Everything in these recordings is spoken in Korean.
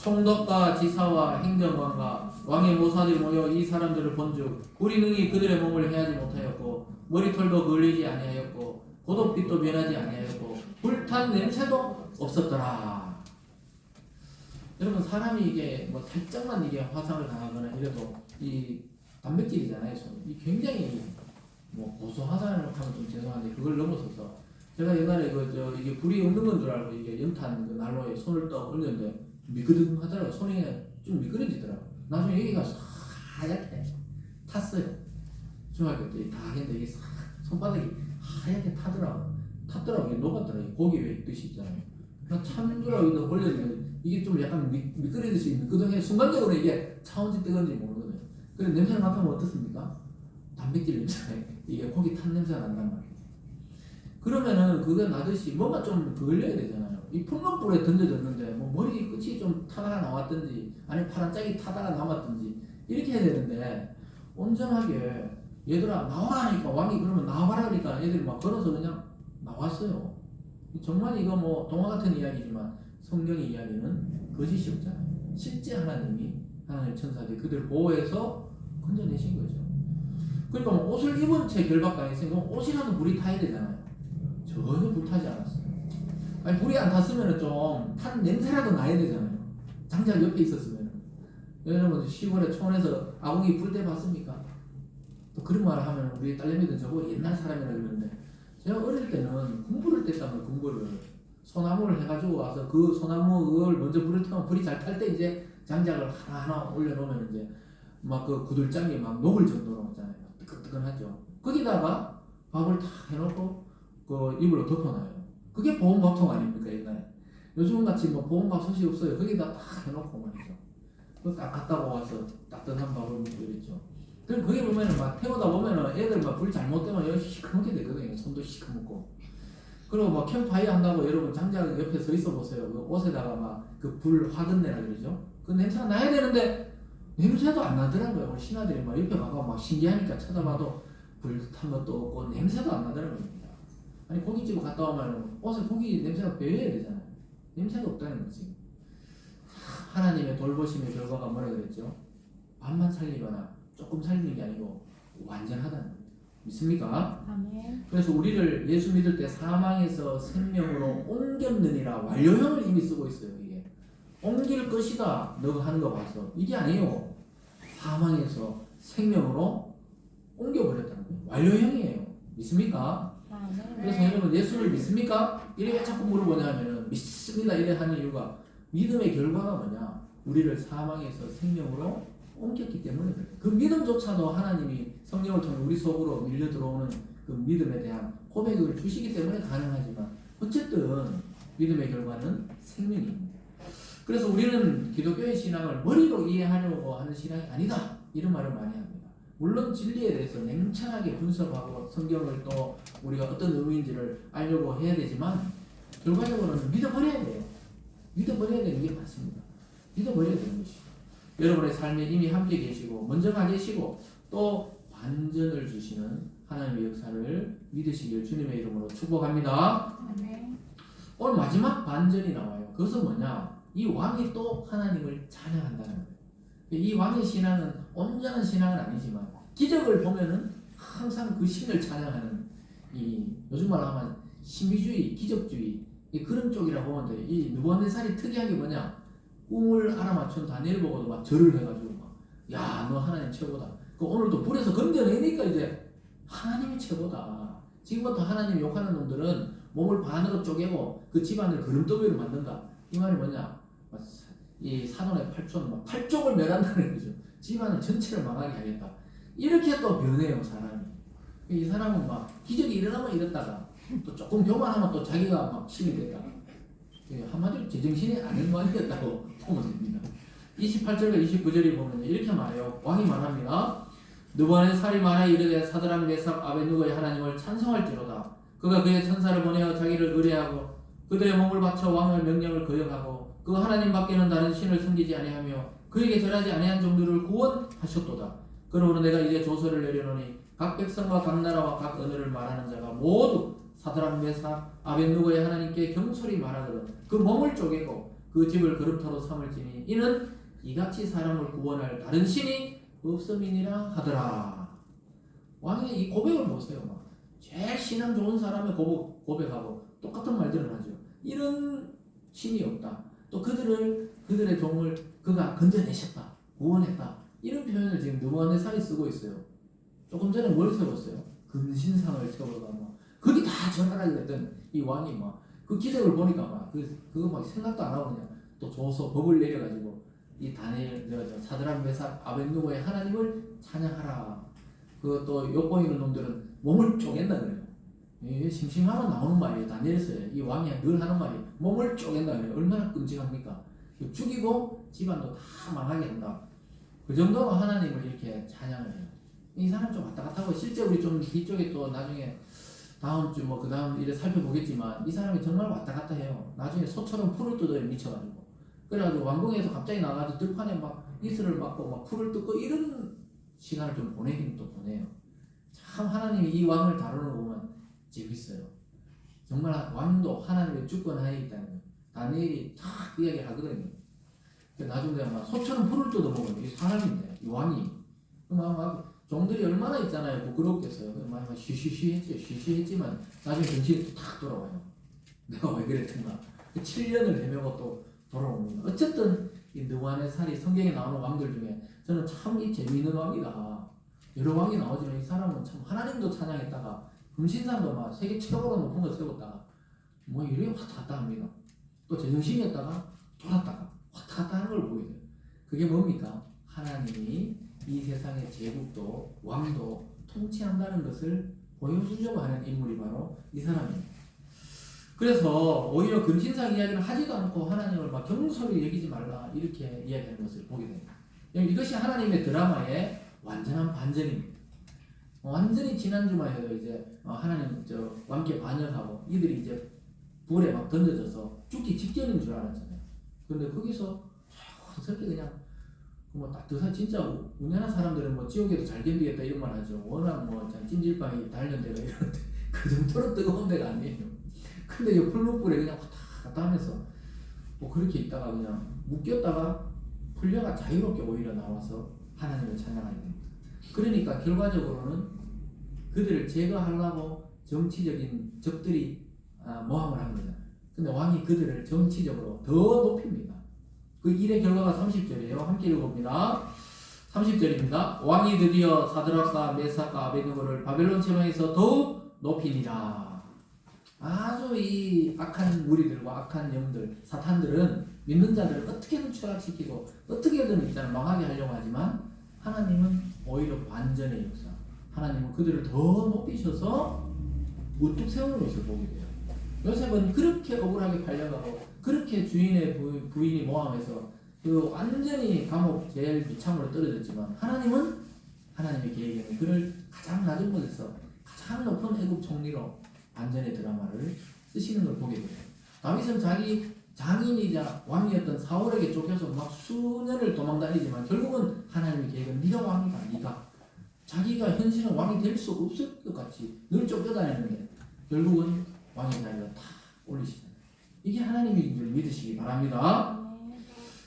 총독과 지사와 행정관과 왕의 모사들이 모여 이 사람들을 본즉 우리 능히 그들의 몸을 해하지 못하였고 머리털도 걸리지 아니하였고 고독빛도 변하지 아니하였고 불탄 냄새도 없었더라. 여러분 사람이 이게 뭐 살짝만 이게 화상을 당하거나 이래도 이 단백질이잖아요. 이 굉장히 뭐 고소하다는 하면 좀 죄송한데 그걸 넘어서서 제가 옛날에 이게 불이 없는 건 줄 알고 이게 연탄 그 난로에 손을 떠 올렸는데 미끄덩하더라고. 손이 좀 미끄러지더라고. 나중에 여기 가서 하얗게 탔어요. 중학교 때 다 했는데 이게 손바닥이 하얗게 탔더라고. 이게 녹았더라고. 고기 왜 있듯이 있잖아요. 나 참느라고 이거 올렸는데 이게 좀 약간 미끄러지듯이 미끄덩해. 순간적으로 이게 차온지 뜨거운지 모르거든요. 그래 냄새가 맡으면 어떻습니까? 단백질 냄새. 이게 고기 탄 냄새가 난단 말이에요. 그러면은 그거 나듯이 뭔가 좀 걸려야 되잖아요. 이 풍문불에 던져졌는데 뭐 머리 끝이 좀 타다가 나왔든지 아니면 파란 짝이 타다가 남았든지 이렇게 해야 되는데 온전하게 얘들아 나와 하니까 왕이 그러면 나와라 하니까 애들이 막 걸어서 그냥 나왔어요. 정말 이거 뭐 동화 같은 이야기지만 성경의 이야기는 거짓이 없잖아요. 실제 하나님 천사들이 그들을 보호해서 건져내신 거죠. 그러니까 뭐 옷을 입은 채 결박당했으니까 옷이라도 불이 타야 되잖아요. 전혀 불타지 않았어요. 아니 불이 안 탔으면 좀 탄 냄새라도 나야 되잖아요. 장작 옆에 있었으면. 여러분 시골에 촌에서 아궁이 불 때 봤습니까? 또 그런 말을 하면 우리 딸내미들 저거 옛날 사람이라 그러는데 제가 어릴 때는 군불을 뗐다면 군불을 소나무를 해가지고 와서 그 소나무를 먼저 불을 태우면 불이 잘 탈 때 이제 장작을 하나하나 올려놓으면 이제 막 그 구들장이 막 녹을 정도로 있잖아요. 뜨끈뜨끈하죠. 거기다가 밥을 다 해놓고 그 이불로 덮어놔요. 그게 보온밥통 아닙니까 옛날에? 요즘 같이 뭐 보온밥솥이 없어요. 거기다 딱 해놓고 말이죠. 그 딱 갖다 와서 따뜻한 밥을 먹고 이랬죠. 그럼 거기 보면은 막 태우다 보면은 애들 막 불 잘못 되면 여기 시커멓게 되거든요. 손도 시커멓고. 그리고 막 캠프파이어 한다고 여러분 장작 옆에 서 있어 보세요. 그 옷에다가 막 그 불 화근내라 그러죠. 그 냄새가 나야 되는데 냄새도 안 나더라고요. 우리 신하들이 막 옆에 가고 막 신기하니까 쳐다봐도 불 탄 것도 없고 냄새도 안 나더라고요. 아니 고깃집에 갔다 오면 옷에 고기 냄새가 배어야 되잖아요. 냄새가 없다는 거지. 하나님의 돌보심의 결과가 뭐라 그랬죠? 반만 살리거나 조금 살리는 게 아니고 완전하다는 겁니다. 믿습니까? 아멘. 그래서 우리를 예수 믿을 때 사망에서 생명으로 옮겼느니라 완료형을 이미 쓰고 있어요. 이게 옮길 것이다 너가 하는 거 봐서 이게 아니에요. 사망에서 생명으로 옮겨버렸다는 거예요. 완료형이에요. 믿습니까? 아멘. 그래서 여러분 예수를 믿습니까? 이래 자꾸 물어보냐면은 믿습니다 이래 하는 이유가 믿음의 결과가 뭐냐? 우리를 사망에서 생명으로 옮겼기 때문에 그래요. 그 믿음조차도 하나님이 성령을 통해 우리 속으로 밀려 들어오는 그 믿음에 대한 고백을 주시기 때문에 가능하지만 어쨌든 믿음의 결과는 생명입니다. 그래서 우리는 기독교의 신앙을 머리로 이해하려고 하는 신앙이 아니다 이런 말을 많이 합니다. 물론 진리에 대해서 냉철하게 분석하고 성경을 또 우리가 어떤 의미인지를 알려고 해야 되지만 결과적으로는 믿어버려야 돼요. 믿어버려야 되는 게 맞습니다. 믿어버려야 되는 것이죠. 여러분의 삶에 이미 함께 계시고 먼저 가 계시고 또 반전을 주시는 하나님의 역사를 믿으시길 주님의 이름으로 축복합니다. 아멘. 오늘 마지막 반전이 나와요. 그것은 뭐냐? 이 왕이 또 하나님을 찬양한다는 거예요. 이 왕의 신앙은 온전한 신앙은 아니지만 기적을 보면은 항상 그 신을 찬양하는 이 요즘 말로 하면 신비주의, 기적주의 그런 쪽이라고 보면 돼. 이 느부갓네살이 특이한 게 뭐냐? 꿈을 알아맞춘 다니엘 보고도 막 절을 해가지고 막 야 너 하나님 최고다. 그 오늘도 불에서 건져내니까 이제 하나님이 최고다. 지금부터 하나님 욕하는 놈들은 몸을 반으로 쪼개고 그 집안을 거름더미로 만든다. 이 말이 뭐냐? 이 사돈의 팔촌, 팔족을 멸한다는 거죠. 집안을 전체를 망하게 하겠다. 이렇게 또 변해요 사람이. 이 사람은 막 기적이 일어나면 이랬다가 또 조금 교만하면 또 자기가 막 신이 됐다가 한마디로 제정신이 아닌 왕이었다고 보면 됩니다. 28절과 29절이 보면 이렇게 말해요. 왕이 말합니다. 느부갓네살이 말하 이르되 사드락 메삭 아벳느고의 하나님을 찬송할지로다. 그가 그의 천사를 보내어 자기를 의뢰하고 그들의 몸을 바쳐 왕의 명령을 거역하고 그 하나님 밖에는 다른 신을 섬기지 아니하며 그에게 절하지 아니한 종들을 구원하셨도다. 그러므로 내가 이제 조서를 내려놓으니 각 백성과 각 나라와 각 언어를 말하는 자가 모두 사드락 메삭 아벳느고의 하나님께 경솔히 말하거든 그 몸을 쪼개고 그 집을 거름터로 삼을지니 이는 이같이 사람을 구원할 다른 신이 없음이니라 하더라. 왕의 이 고백을 보세요. 막 제일 신앙 좋은 사람의 고백하고 똑같은 말들을 하죠. 이런 신이 없다. 또 그들의 종을 그가 건져내셨다. 구원했다. 이런 표현을 지금 느부갓네살이 쓰고 있어요. 조금 전에 뭘 세웠어요? 금신상을 세워가 막 거기 다 전하라고 했던 이 왕이 막 그 기적을 보니까 막 그거 막 생각도 안 하고 그냥 또 줘서 법을 내려가지고 이 다니엘 사드락 메삭 아벳느고의 하나님을 찬양하라. 그 또 욕보이는 놈들은 몸을 쪼갠다 그래요. 이 심심하면 나오는 말이에요. 다니엘서에 이 왕이 늘 하는 말이 몸을 쪼갠다 그래요. 얼마나 끔찍합니까? 죽이고 집안도 다 망하게 한다. 그 정도로 하나님을 이렇게 찬양을 해요. 이 사람 좀 왔다 갔다 하고 실제 우리 좀 뒤쪽에 또 나중에 다음 주 뭐 그 다음 일에 살펴보겠지만 이 사람이 정말 왔다 갔다 해요. 나중에 소처럼 풀을 뜯어요. 미쳐가지고. 그래가지고 왕궁에서 갑자기 나가서 들판에 막 이슬을 맞고 막 풀을 뜯고 이런 시간을 좀 보내긴 또 보내요. 참 하나님이 이 왕을 다루는 거 보면 재밌어요. 정말 왕도 하나님의 주권하에 있다는 거예요. 다니엘이 딱 이야기 하거든요. 나중에 막 소처럼 풀을 뜯어 먹어요. 이 사람인데 이 왕이 막 종들이 얼마나 있잖아요. 부끄럽겠어요. 막 쉬쉬했지만 나중에 정신이 또 탁 돌아와요. 내가 왜 그랬던가. 7년을 헤매고 또 돌아옵니다. 어쨌든 이 느부갓네살이 성경에 나오는 왕들 중에 저는 참 이 재미있는 왕이다. 여러 왕이 나오지만 이 사람은 참 하나님도 찬양했다가 금신상도 막 세계 최고로 높은 거 세웠다가 뭐 이래 왔다 갔다 합니다. 또 제정신이었다가 돌았다가 왔다 갔다 하는 걸 보게 돼요. 그게 뭡니까? 하나님이 이 세상의 제국도 왕도 통치한다는 것을 보여주려고 하는 인물이 바로 이 사람입니다. 그래서 오히려 금신상 이야기를 하지도 않고 하나님을 막 경솔히 여기지 말라 이렇게 이야기하는 것을 보게 됩니다. 이것이 하나님의 드라마의 완전한 반전입니다. 완전히 지난주만 해도 이제 하나님 왕께 반역하고 이들이 이제 불에 막 던져져서 죽기 직전인 줄 알았잖아요. 그런데 거기서 어떻게 그냥 뭐 따뜻한 진짜 운연한 사람들은 뭐 지옥에도 잘 견디겠다 이런 말 하죠. 워낙 뭐 찜질방이 단련되고 이러는데 그 정도로 뜨거운 데가 아니에요. 근데 이 풀무불에 그냥 왔다 갔다 하면서 뭐 그렇게 있다가 그냥 묶였다가 풀려가 자유롭게 오히려 나와서 하나님을 찬양하게 됩니다. 그러니까 결과적으로는 그들을 제거하려고 정치적인 적들이 모함을 한 거잖아요. 근데 왕이 그들을 정치적으로 더 높입니다. 그 일의 결과가 30절이에요. 함께 읽어봅니다. 30절입니다. 왕이 드디어 사드락과 메삭과 아벳느고를 바벨론 제방에서 더욱 높이니라. 아주 이 악한 무리들과 악한 영들, 사탄들은 믿는 자들을 어떻게든 추락시키고 어떻게든 일단 망하게 하려고 하지만 하나님은 오히려 반전의 역사. 하나님은 그들을 더 높이셔서 우뚝 세우는 것을 보게 돼요. 요셉은 그렇게 억울하게 팔려가고 그렇게 주인의 부인이 모함해서 그 완전히 감옥 제일 비참으로 떨어졌지만 하나님은 하나님의 계획에는 그를 가장 낮은 곳에서 가장 높은 애굽 총리로 반전의 드라마를 쓰시는 걸 보게 돼요. 다윗은 자기 장인이자 왕이었던 사울에게 쫓겨서 막 수년을 도망다니지만 결국은 하나님의 계획은 네가 왕이다. 네가 자기가 현실은 왕이 될 수 없을 것 같이 늘 쫓겨다니는데 결국은 왕의 자리가 다 올리시잖아요. 이게 하나님인 줄 믿으시기 바랍니다.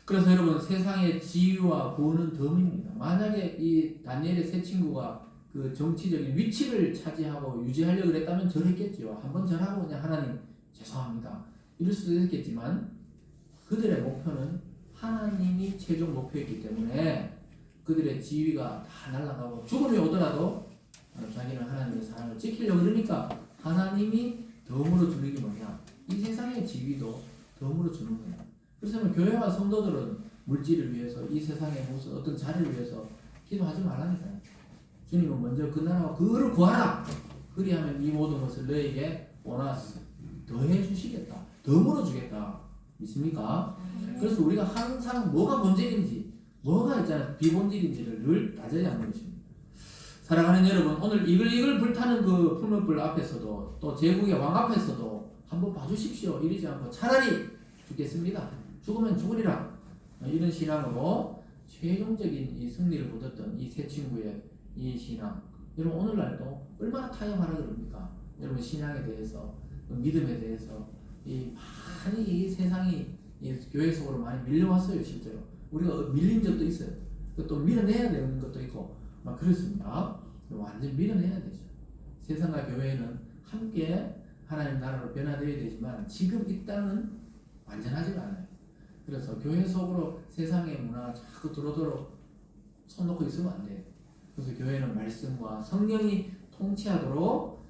그래서 여러분 세상의 지위와 부는 덤입니다. 만약에 이 다니엘의 세 친구가 그 정치적인 위치를 차지하고 유지하려고 그랬다면 절했겠죠. 한번 절하고 그냥 하나님 죄송합니다 이럴 수도 있겠지만 그들의 목표는 하나님이 최종 목표였기 때문에 그들의 지위가 다 날아가고 죽음이 오더라도 자기는 하나님의 사랑을 지키려고 그러니까 하나님이 덤으로 주는 게 뭐냐? 이 세상의 지위도 덤으로 주는 거예요. 그래서 교회와 성도들은 물질을 위해서 이 세상의 무슨 어떤 자리를 위해서 기도하지 말라니까요. 주님은 먼저 그 나라와 그를 구하라. 그리하면 이 모든 것을 너에게 보너스 더해 주시겠다. 덤으로 주겠다. 믿습니까? 그래서 우리가 항상 뭐가 본질인지 뭐가 있잖아요. 비본질인지를 늘 따져야 하는 것입니다. 사랑하는 여러분, 오늘 이글이글 불타는 그 풀무불 앞에서도 또 제국의 왕 앞에서도 한번 봐주십시오. 이러지 않고 차라리 죽겠습니다. 죽으면 죽으리라. 이런 신앙으로 최종적인 이 승리를 거뒀던 이 세 친구의 이 신앙. 여러분 오늘날도 얼마나 타협하라 그럽니까? 여러분 신앙에 대해서 믿음에 대해서 이 많이 이 세상이 이 교회 속으로 많이 밀려왔어요. 실제로 우리가 밀린 적도 있어요. 또 밀어내야 되는 것도 있고 막 그렇습니다. 완전 밀어내야 되죠. 세상과 교회는 함께 하나님 나라로 변화되어야 되지만 지금 이 땅은 완전하지가 않아요. 그래서 교회 속으로 세상의 문화가 자꾸 도로도로 손 놓고 있으면 안 돼요. 그래서 교회는 말씀과 성령이 통치하도록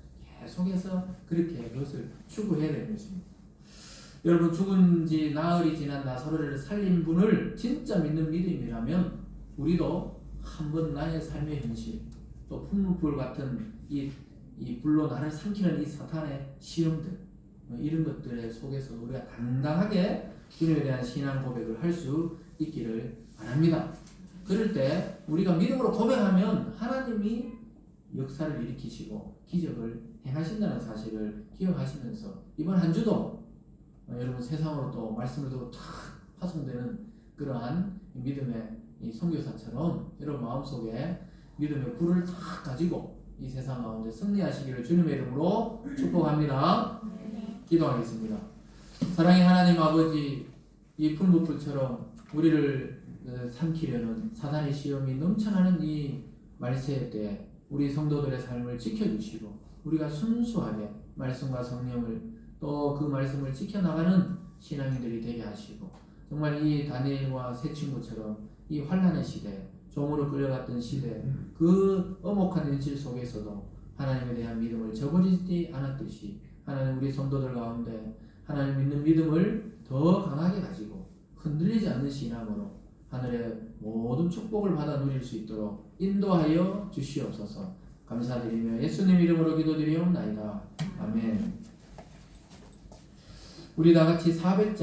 계속해서 그렇게 그것을 추구해야 되는 것입니다. 여러분, 죽은 지 나흘이 지난 나사로를 살린 분을 진짜 믿는 믿음이라면 우리도 한번 나의 삶의 현실, 또 풍문불 같은 이 불로 나를 삼키는 이 사탄의 시험들, 이런 것들 속에서 우리가 당당하게 주님에 대한 신앙 고백을 할 수 있기를 바랍니다. 그럴 때 우리가 믿음으로 고백하면 하나님이 역사를 일으키시고 기적을 행하신다는 사실을 기억하시면서 이번 한 주도 여러분 세상으로 또 말씀을 듣고 탁 파송되는 그러한 믿음의 이 선교사처럼 여러분 마음속에 믿음의 불을 탁 가지고 이 세상 가운데 승리하시기를 주님의 이름으로 축복합니다. 기도하겠습니다. 사랑의 하나님 아버지, 이 풀무불처럼 우리를 삼키려는 사단의 시험이 넘쳐나는 이 말세 때 우리 성도들의 삶을 지켜주시고 우리가 순수하게 말씀과 성령을 또 그 말씀을 지켜나가는 신앙인들이 되게 하시고 정말 이 다니엘과 세 친구처럼 이 환난의 시대, 종으로 끌려갔던 시대, 그 엄혹한 현실 속에서도 하나님에 대한 믿음을 저버리지 않았듯이 하나님 우리 성도들 가운데 하나님 믿는 믿음을 더 강하게 가지고 흔들리지 않는 신앙으로 하늘의 모든 축복을 받아 누릴 수 있도록 인도하여 주시옵소서. 감사드리며 예수님 이름으로 기도드리옵나이다. 아멘. 우리 다 같이 400장